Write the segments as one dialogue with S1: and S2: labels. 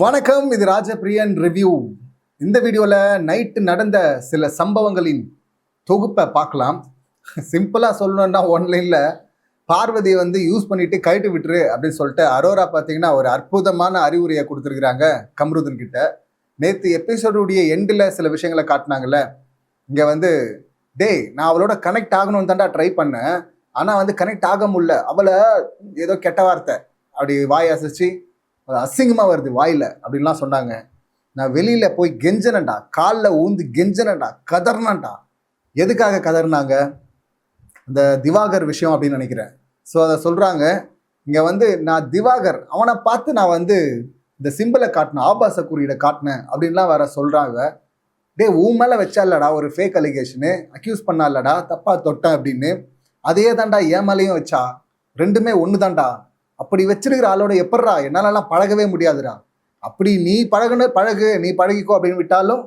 S1: வணக்கம், இது ராஜபிரியன் ரிவ்யூ. இந்த வீடியோவில் நைட்டு நடந்த சில சம்பவங்களின் தொகுப்பை பார்க்கலாம். சிம்பிளாக சொல்லணும்னா ஒன்லைனில் பார்வதியை யூஸ் பண்ணிட்டு கைட்டு விட்டுரு அப்படின்னு சொல்லிட்டு அரோரா பார்த்தீங்கன்னா ஒரு அற்புதமான அறிவுரையை கொடுத்துருக்குறாங்க கம்ருதன் கிட்ட. நேற்று எபிசோடுடைய எண்டில் சில விஷயங்களை காட்டினாங்கல்ல. இங்கே டேய், நான் அவளோட கனெக்ட் ஆகணும்னு தாண்டா ட்ரை பண்ணேன், ஆனால் கனெக்ட் ஆக முடியல. அவளை ஏதோ கெட்ட வார்த்தை அப்படி வாய் அசைச்சு அசிங்கமாக வருது வாயில் அப்படின்லாம் சொன்னாங்க. நான் வெளியில் போய் கெஞ்சனண்டா, காலில் ஊந்து கெஞ்சனண்டா, கதர்னாண்டா. எதுக்காக கதர்னாங்க? இந்த திவாகர் விஷயம் அப்படின்னு நினைக்கிறேன். ஸோ அதை சொல்கிறாங்க. இங்கே நான் திவாகர் அவனை பார்த்து நான் இந்த சிம்பிளை காட்டினேன், ஆபாச குறியீடை காட்டினேன் அப்படின்லாம் வேற சொல்கிறாங்க. டே, உன் மேலே வச்சாலடா ஒரு ஃபேக் அலிகேஷனு, அக்யூஸ் பண்ணாலடா, தப்பாக தொட்டேன் அப்படின்னு. அதே தாண்டா என் மேலேயும் வச்சா, ரெண்டுமே ஒன்று தாண்டா. அப்படி வச்சிருக்கிற ஆளோட எப்பட்றா என்னாலலாம் பழகவே முடியாதுடா. அப்படி நீ பழகு, நீ பழகிக்கோ அப்படின்னு விட்டாலும்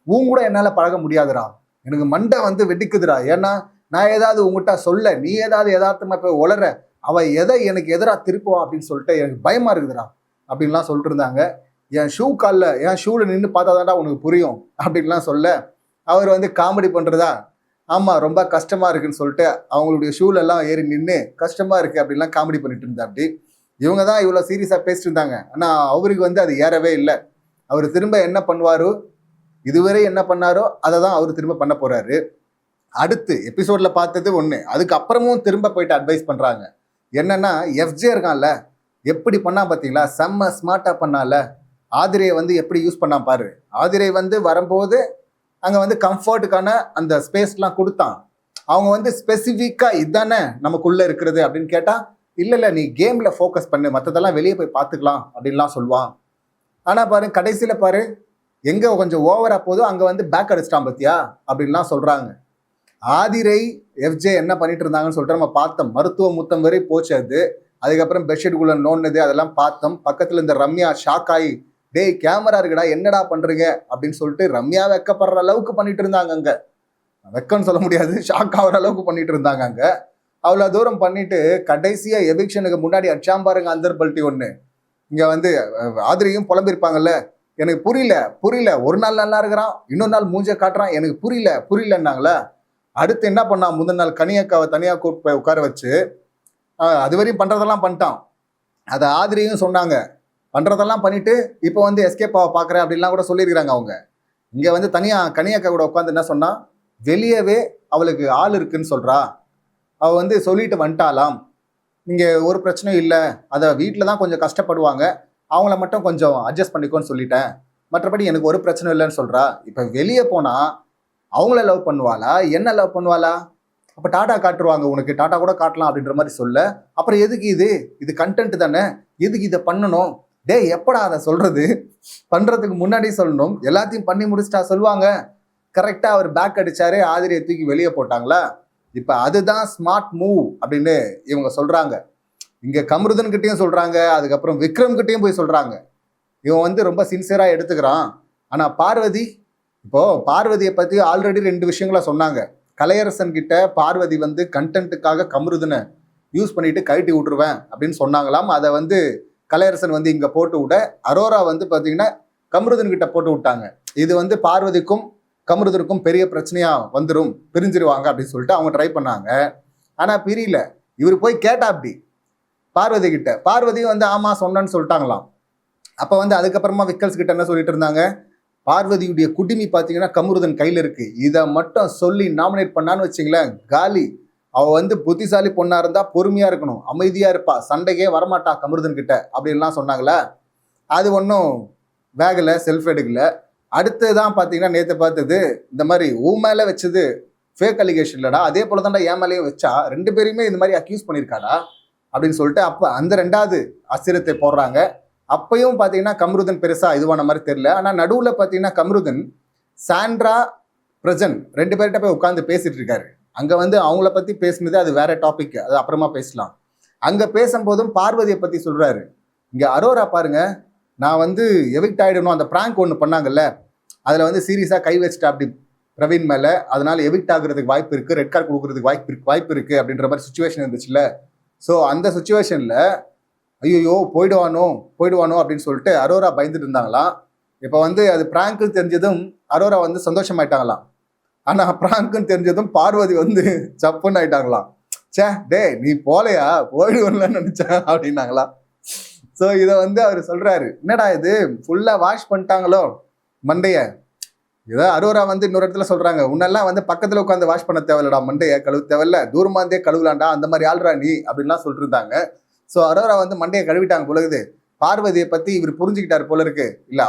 S1: உன் கூட என்னால் பழக முடியாதுடா. எனக்கு மண்டை வெடிக்குதுடா. ஏன்னா நான் ஏதாவது உங்ககிட்ட சொல்ல, நீ ஏதாவது யதார்த்தமாக போய் உளற, அவள் எதை எனக்கு எதிராக திருப்புவா அப்படின்னு சொல்லிட்டு எனக்கு பயமாக இருக்குதுடா அப்படின்லாம் சொல்லிட்டு இருந்தாங்க. என் ஷூவில் நின்று பார்த்தா தாண்டா உனக்கு புரியும் அப்படின்லாம் சொல்ல அவர் காமெடி பண்ணுறதா, ஆமாம் ரொம்ப கஷ்டமாக இருக்குன்னு சொல்லிட்டு அவங்களுடைய ஷூலெல்லாம் ஏறி நின்று கஷ்டமாக இருக்குது அப்படின்லாம் காமெடி பண்ணிட்டு இருந்தா. அப்படி இவங்க தான் இவ்வளோ சீரியஸாக பேசிட்டு இருந்தாங்க. ஆனால் அவருக்கு அது ஏறவே இல்லை. அவர் திரும்ப என்ன பண்ணுவாரோ, இதுவரை என்ன பண்ணாரோ அதை தான் அவர் திரும்ப பண்ண போகிறாரு. அடுத்து எபிசோடில் பார்த்தது ஒன்று, அதுக்கப்புறமும் திரும்ப போயிட்டு அட்வைஸ் பண்ணுறாங்க. என்னென்னா, எஃப்ஜே இருக்கான்ல, எப்படி பண்ணா பார்த்தீங்களா, செம்ம ஸ்மார்ட்டாக பண்ணால. ஆதிரையை எப்படி யூஸ் பண்ணா பாரு. ஆதிரை வரும்போது அங்கே கம்ஃபர்ட்டுக்கான அந்த ஸ்பேஸ்லாம் கொடுத்தான். அவங்க ஸ்பெசிஃபிக்காக இதுதானே நமக்குள்ளே இருக்கிறது அப்படின்னு கேட்டால், இல்லை நீ கேமில் ஃபோக்கஸ் பண்ணு, மற்றதெல்லாம் வெளியே போய் பார்த்துக்கலாம் அப்படின்லாம் சொல்லுவான். ஆனால் பாரு, கடைசியில் பாரு, எங்கே கொஞ்சம் ஓவராக போதும் அங்கே பேக் அடிச்சிட்டான் பத்தியா அப்படின்லாம் சொல்கிறாங்க. ஆதிரை எஃப்ஜே என்ன பண்ணிட்டு இருந்தாங்கன்னு சொல்லிட்டு நம்ம பார்த்தோம். மருத்துவ முத்தம் வரை போச்சு அது. அதுக்கப்புறம் பெட்ஷீட்டுக்குள்ளே நோண்டுது, அதெல்லாம் பார்த்தோம். பக்கத்தில் இந்த ரம்யா ஷாக் ஆகி, டேய் கேமரா இருக்குடா என்னடா பண்ணுறீங்க அப்படின்னு சொல்லிட்டு ரம்யா வெக்கப்படுற அளவுக்கு பண்ணிட்டு இருந்தாங்க. அங்கே வெக்கன்னு சொல்ல முடியாது, ஷாக் ஆகிற அளவுக்கு பண்ணிட்டு இருந்தாங்க. அங்கே அவ்வளோ தூரம் பண்ணிட்டு கடைசியாக எவிக்ஷனுக்கு முன்னாடி அடிச்சாம் பாருங்க அந்தர் பல்ட்டி ஒன்று. இங்கே ஆதிரியும் புலம்பிருப்பாங்கல்ல, எனக்கு புரியல, ஒரு நாள் நல்லா இருக்கிறான், இன்னொரு நாள் மூஞ்ச காட்டுறான், எனக்கு புரியலன்னாங்களே. அடுத்து என்ன பண்ணான், முந்தின நாள் கனியக்காவை தனியாக கூட்டு போய் உட்கார வச்சு அது வரையும் பண்ணுறதெல்லாம் பண்ணிட்டான். அதை ஆதிரியும் சொன்னாங்க, பண்ணுறதெல்லாம் பண்ணிட்டு இப்போ எஸ்கேப் ஆக பார்க்குறேன் அப்படின்லாம் கூட சொல்லியிருக்கிறாங்க. அவங்க இங்கே தனியாக கனியக்கா கூட உட்காந்து என்ன சொன்னா, வெளியவே அவளுக்கு ஆள் இருக்குன்னு சொல்கிறா, அவள் சொல்லிட்டு வந்துட்டாலாம், இங்கே ஒரு பிரச்சனையும் இல்லை, அதை வீட்டில் தான் கொஞ்சம் கஷ்டப்படுவாங்க, அவங்கள மட்டும் கொஞ்சம் அட்ஜஸ்ட் பண்ணிக்கோன்னு சொல்லிட்டேன், மற்றபடி எனக்கு ஒரு பிரச்சனை இல்லைன்னு சொல்கிறா. இப்போ வெளியே போனால் அவங்கள லவ் பண்ணுவாளா, என்ன லவ் பண்ணுவாளா? அப்போ டாட்டா காட்டுருவாங்க, உனக்கு டாட்டா கூட காட்டலாம் அப்படின்ற மாதிரி சொல்ல. அப்புறம் எதுக்கு இது கண்டென்ட் தானே, எதுக்கு இதை பண்ணணும்? டே, எப்படா அதை சொல்கிறது? பண்ணுறதுக்கு முன்னாடி சொல்லணும். எல்லாத்தையும் பண்ணி முடிச்சுட்டா சொல்லுவாங்க. கரெக்டாக அவர் பேக் அடித்தாரு, ஆதிரியை தூக்கி வெளியே போட்டாங்களா. இப்போ அதுதான் ஸ்மார்ட் மூவ் அப்படின்னு இவங்க சொல்கிறாங்க. இங்கே கம்ருதன்கிட்டையும் சொல்கிறாங்க, அதுக்கப்புறம் விக்ரம்கிட்டையும் போய் சொல்கிறாங்க. இவன் ரொம்ப சின்சியராக எடுத்துக்கிறான். ஆனால் பார்வதியை பற்றி ஆல்ரெடி 2 விஷயங்கள சொன்னாங்க. கலையரசன் கிட்ட பார்வதி கண்டென்ட்டுக்காக கம்ருதனை யூஸ் பண்ணிட்டு கழட்டி விட்டுருவேன் அப்படின்னு சொன்னாங்களாம். அதை கலையரசன் இங்கே போட்டு விட, அரோரா பார்த்தீங்கன்னா கம்ருதன் கிட்ட போட்டு விட்டாங்க. இது பார்வதிக்கும் கம்ருதனுக்கும் பெரிய பிரச்சனையா வந்துடும், பிரிஞ்சிருவாங்க அப்படின்னு சொல்லிட்டு அவங்க ட்ரை பண்ணாங்க. ஆனால் பிரியல. இவர் போய் கேட்டா அப்படி பார்வதி கிட்ட, பார்வதியும் ஆமா சொன்னேன்னு சொல்லிட்டாங்களாம். அப்போ அதுக்கப்புறமா விக்கல்ஸ் கிட்ட என்ன சொல்லிட்டு இருந்தாங்க, பார்வதியுடைய குடிமி பார்த்தீங்கன்னா கம்ருதன் கையில் இருக்கு, இதை மட்டும் சொல்லி நாமினேட் பண்ணான்னு வச்சிங்களேன் காலி. அவள் புத்திசாலி பொண்ணா இருந்தா பொறுமையா இருக்கணும், அமைதியா இருப்பா, சண்டைக்கே வரமாட்டா கம்ருதன் கிட்ட அப்படின்லாம் சொன்னாங்களே. அது ஒன்றும் வேகலை, செல்ஃப் எடுக்கல. அடுத்ததான் பார்த்தீங்கன்னா நேற்று பார்த்தது, இந்த மாதிரி ஊ மேலே வச்சது ஃபேக் அலிகேஷன் இல்லடா, அதே போல தான்டா என் மேலேயும் வச்சா, 2 பேருமே இந்த மாதிரி அக்யூஸ் பண்ணியிருக்காடா அப்படின்னு சொல்லிட்டு அப்போ அந்த 2வது அசிரத்தை போடுறாங்க. அப்பையும் பார்த்தீங்கன்னா கம்ருதன் பெருசாக இதுவான மாதிரி தெரியல. ஆனால் நடுவில் பார்த்தீங்கன்னா கம்ருதன் சாண்ட்ரா பிரஜன் 2 பேர்கிட்ட போய் உட்காந்து பேசிட்டு இருக்காரு. அங்கே அவங்கள பற்றி பேசினது அது வேற டாபிக், அது அப்புறமா பேசலாம். அங்கே பேசும்போதும் பார்வதியை பற்றி சொல்கிறாரு. இங்கே அரோரா பாருங்க, நான் எவிக்ட் ஆகிடணும், அந்த ப்ராங்க் ஒன்று பண்ணாங்கல்ல, அதில் சீரியஸாக கை வச்சுட்டா அப்படி பிரவீன் மேலே, அதனால எவிக்ட் ஆகுறதுக்கு வாய்ப்பு இருக்குது, ரெட் கார்டு கொடுக்குறதுக்கு வாய்ப்பு இருக்குது அப்படின்ற மாதிரி சுச்சுவேஷன் இருந்துச்சுல்ல. ஸோ அந்த சுச்சுவேஷனில் ஐயோ போயிடுவானோ போயிடுவானோ அப்படின்னு சொல்லிட்டு அரோரா பயந்துட்டு இருந்தாங்களாம். இப்போ வந்து அது பிராங்க்னு தெரிஞ்சதும் அரோரா வந்து சந்தோஷமாயிட்டாங்களாம். ஆனா பிராங்க்னு தெரிஞ்சதும் பார்வதி வந்து சப்புன்னு ஆயிட்டாங்களாம். சே டே நீ போலையா, போயிடுவோம்ல நினைச்சேன் அப்படின்னாங்களாம். ஸோ இதை வந்து அவர் சொல்றாரு, என்னடா இது ஃபுல்லா வாஷ் பண்ணிட்டாங்களோ மண்டைய. ஏதோ அரோரா வந்து இன்னொரு இடத்துல சொல்றாங்க, உன்னெல்லாம் வந்து பக்கத்துல உட்காந்து வாஷ் பண்ண தேவையில்லடா, மண்டைய கழுவு தேவையில்ல, தூரமா இருந்தே கழுவலாண்டா, அந்த மாதிரி ஆள்றா நீ அப்படின்லாம் சொல்லிட்டு இருந்தாங்க. ஸோ அரோரா வந்து மண்டையை கழுவிட்டாங்க போலகுது. பார்வதியை பத்தி இவர் புரிஞ்சுக்கிட்டாரு போல இருக்கு. இல்ல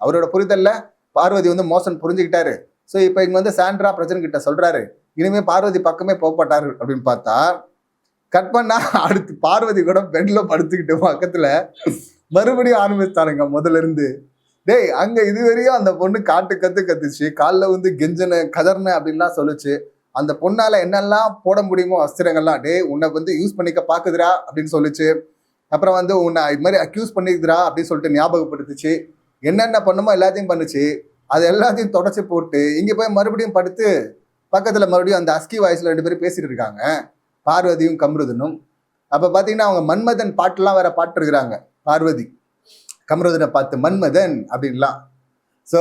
S1: அவரோட புரிதல்ல பார்வதி வந்து மோசன் புரிஞ்சுக்கிட்டாரு. ஸோ இப்போ இங்க வந்து சாண்ட்ரா பிரச்சனை கிட்ட சொல்றாரு, இனிமே பார்வதி பக்கமே போகப்பட்டாரு அப்படின்னு பார்த்தா கட் பண்ணா அடுத்து பார்வதி கூட பெட்ல படுத்துக்கிட்டு பக்கத்துல மறுபடியும் ஆரம்பித்தாருங்க முதல்ல இருந்து. டேய் அங்க இதுவரையும் அந்த பொண்ணு காட்டு கத்துச்சு, காலில் வந்து கெஞ்சன கதர்ன அப்படின்லாம் சொல்லுச்சு. அந்த பொண்ணால என்னெல்லாம் போட முடியுமோ அஸ்திரங்கள்லாம், டே உன்னை வந்து யூஸ் பண்ணிக்க பாக்குதுரா அப்படின்னு சொல்லிச்சு. அப்புறம் வந்து உன்னை இது மாதிரி அக்யூஸ் பண்ணிக்குதுரா அப்படின்னு சொல்லிட்டு ஞாபகப்படுத்துச்சு. என்னென்ன பண்ணுமோ எல்லாத்தையும் பண்ணுச்சு. அது எல்லாத்தையும் தொடச்சி போட்டு இங்க போய் மறுபடியும் படுத்து பக்கத்துல மறுபடியும் அந்த அஸ்கி வாய்ஸ்ல 2 பேரும் பேசிட்டு இருக்காங்க, பார்வதியும் கம்ருதனும். அப்ப பாத்தீங்கன்னா அவங்க மன்மதன் பாட்டுலாம் வேற பாட்டு இருக்கிறாங்க. பார்வதி கம்ருதனை பார்த்து மன்மதன் அப்படின்லாம். ஸோ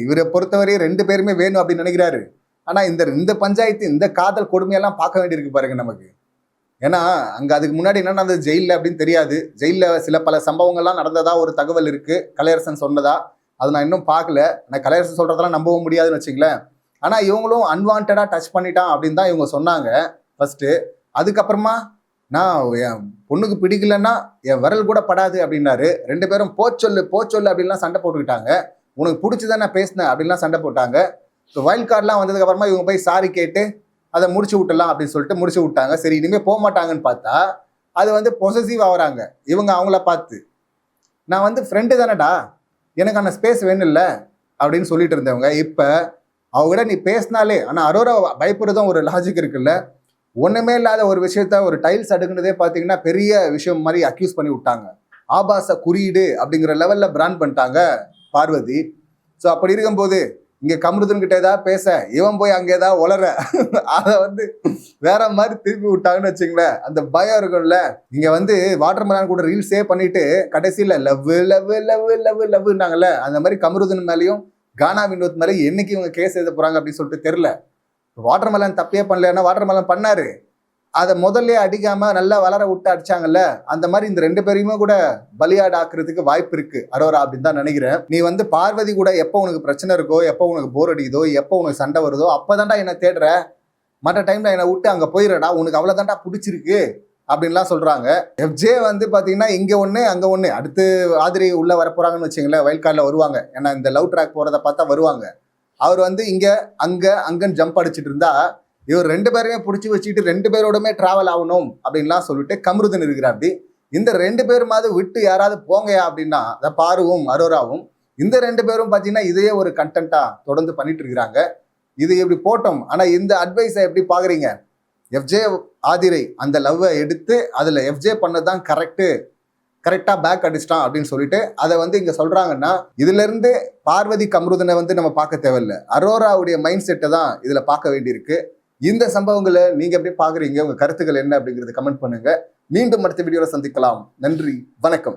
S1: இவரை பொறுத்தவரை 2 பேருமே வேணும் அப்படின்னு நினைக்கிறாரு. ஆனா இந்த பஞ்சாயத்து இந்த காதல் கொடுமையெல்லாம் பார்க்க வேண்டியிருக்கு பாருங்க நமக்கு. ஏன்னா அங்க அதுக்கு முன்னாடி என்ன நடந்தது ஜெயில அப்படின்னு தெரியாது. ஜெயில சில பல சம்பவங்கள்லாம் நடந்ததா ஒரு தகவல் இருக்கு, கலையரசன் சொன்னதா. அதை நான் இன்னும் பார்க்கல. நான் கலையரசன் சொல்றதெல்லாம் நம்பவும் முடியாதுன்னு வச்சுங்களேன். ஆனா இவங்களும் அன்வான்டா டச் பண்ணிட்டான் அப்படின்னு தான் இவங்க சொன்னாங்க ஃபர்ஸ்ட். அதுக்கப்புறமா நான் என் பொண்ணுக்கு பிடிக்கலன்னா என் விரல் கூட படாது அப்படின்னாரு. 2 பேரும் போச்சொல்லு அப்படின்லாம் சண்டை போட்டுக்கிட்டாங்க. உனக்கு பிடிச்சிதான் நான் பேசினேன் அப்படின்லாம் சண்டை போட்டாங்க. ஸோ வைல்ட் கார்டெலாம் வந்ததுக்கு அப்புறமா இவங்க போய் சாரி கேட்டு அதை முடிச்சு விட்டுலாம் அப்படின்னு சொல்லிட்டு முடிச்சு விட்டாங்க. சரி இனிமேல் போக மாட்டாங்கன்னு பார்த்தா அது வந்து பொசசிவ் ஆகுறாங்க இவங்க அவங்கள பார்த்து. நான் வந்து ஃப்ரெண்டு தானடா, எனக்கான ஸ்பேஸ் வேணும் இல்லை அப்படின்னு சொல்லிட்டு இருந்தவங்க இப்போ அவங்ககிட்ட நீ பேசினாலே. ஆனால் அரோரா பயப்படுறதும் ஒரு லாஜிக் இருக்குல்ல. ஒண்ணுமே இல்லாத ஒரு விஷயத்த ஒரு டைல்ஸ் அடுக்குனதே பார்த்தீங்கன்னா பெரிய விஷயம் மாதிரி அக்யூஸ் பண்ணி விட்டாங்க. ஆபாச குறியீடு அப்படிங்கிற லெவல்ல பிராண்ட் பண்ணிட்டாங்க பார்வதி. ஸோ அப்படி இருக்கும்போது இங்க கம்ருதன் கிட்ட ஏதாவது பேச இவன் போய் அங்க ஏதாவது உளற அதை வந்து வேற மாதிரி திருப்பி விட்டாங்கன்னு வச்சுங்களேன். அந்த பயம் இருக்கும்ல. இங்க வந்து வாட்டர் மெலான் கூட ரீல்ஸே பண்ணிட்டு கடைசியில லவ் லவ் லவ் லவ் லவ்னாங்கல்ல, அந்த மாதிரி கம்ருதன் மேலேயும் கானா வினோத் மேலே என்னைக்கு இவங்க கேஸ் எழுத போறாங்க அப்படின்னு சொல்லிட்டு தெரியல. வாட்டர் மெலன் தப்பே பண்ணலன்னா வாட்டர் மெலன் பண்ணாரு, அதை முதல்ல அடிக்காம நல்லா வளர விட்டு அடிச்சாங்கல்ல. அந்த மாதிரி இந்த 2 பேரையுமே கூட பலியாடு ஆக்குறதுக்கு வாய்ப்பு இருக்கு அரோரா அப்படின்னு தான் நினைக்கிறேன். நீ வந்து பார்வதி கூட எப்போ உனக்கு பிரச்சனை இருக்கோ, எப்போ உனக்கு போர் அடிக்குதோ, எப்போ உனக்கு சண்டை வருதோ அப்பதான்டா என்ன தேடுற, மற்ற டைம்ல என்னை விட்டு அங்க போயிடடா, உனக்கு அவ்வளவுதான்டா பிடிச்சிருக்கு அப்படின்லாம் சொல்றாங்க. எஃப்ஜே வந்து பாத்தீங்கன்னா இங்க ஒண்ணு அங்க ஒண்ணு. அடுத்து ஆதிரி உள்ள வர போறாங்கன்னு வச்சுங்களேன், வைல்ட் கார்ட்ல வருவாங்க. ஏன்னா இந்த லவ் ட்ராக் போறதை பார்த்தா வருவாங்க. அவர் வந்து இங்க அங்கன்னு ஜம்ப் அடிச்சுட்டு இருந்தா இவர் 2 பேருமே பிடிச்சி வச்சுக்கிட்டு 2 பேரோடமே டிராவல் ஆகணும் அப்படின்லாம் சொல்லிட்டு கம்ருதன் இருக்கிறார். அப்படி இந்த 2 பேருமாவது விட்டு யாராவது போங்கயா அப்படின்னா அந்த பாருவும் அரோராவும் இந்த 2 பேரும் பார்த்தீங்கன்னா இதையே ஒரு கண்டென்ட்டா தொடர்ந்து பண்ணிட்டு இருக்கிறாங்க. இது எப்படி போட்டோம். ஆனா இந்த அட்வைஸை எப்படி பாக்குறீங்க? எஃப்ஜே ஆதிரை அந்த லவ்வை எடுத்து அதுல எஃப்ஜே பண்ணதான் கரெக்டா பேக் அடிச்சிட்டான் அப்படின்னு சொல்லிட்டு அதை வந்து இங்க சொல்றாங்கன்னா, இதுல இருந்து பார்வதி கம்ருதனை வந்து நம்ம பார்க்க தேவையில்லை, அரோராவுடைய மைண்ட் செட்டை தான் இதுல பார்க்க வேண்டியிருக்கு. இந்த சம்பவங்களை நீங்க எப்படி பாக்குறீங்க? உங்க கருத்துக்கள் என்ன அப்படிங்கறது கமெண்ட் பண்ணுங்க. மீண்டும் அடுத்த வீடியோல சந்திக்கலாம். நன்றி, வணக்கம்.